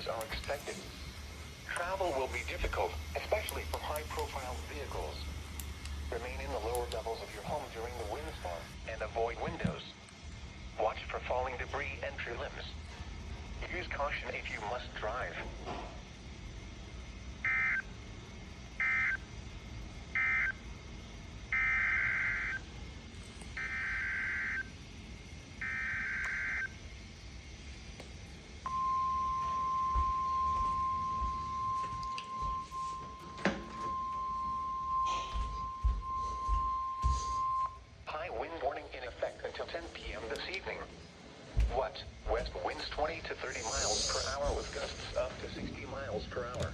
outages are expected. Travel will be difficult, especially for high-profile vehicles. Remain in the lower levels of your home during the windstorm and avoid windows. Watch for falling debris and tree limbs. Use caution if you must drive. High wind warning in effect until 10 p.m. this evening. What? West winds 20 to 30 miles per hour with gusts up to 60 miles per hour.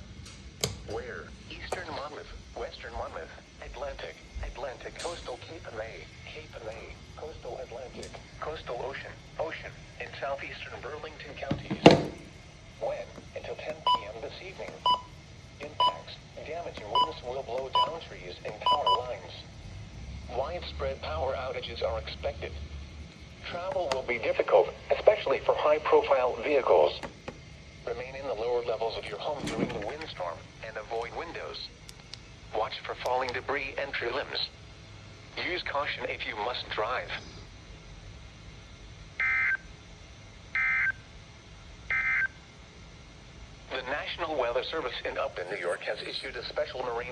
Where? Eastern Monmouth, Western Monmouth, Atlantic, Atlantic, Coastal Cape May, Coastal Atlantic, Coastal Ocean, Ocean, in southeastern Burlington counties. When? Until 10 p.m. this evening. Impacts. Damaging winds will blow down trees and power lines. Widespread power outages are expected. Travel will be difficult, especially for high-profile vehicles. Remain in the lower levels of your home during the windstorm and avoid windows. Watch for falling debris and tree limbs. Use caution if you must drive. The National Weather Service in Upton, New York has issued a special marine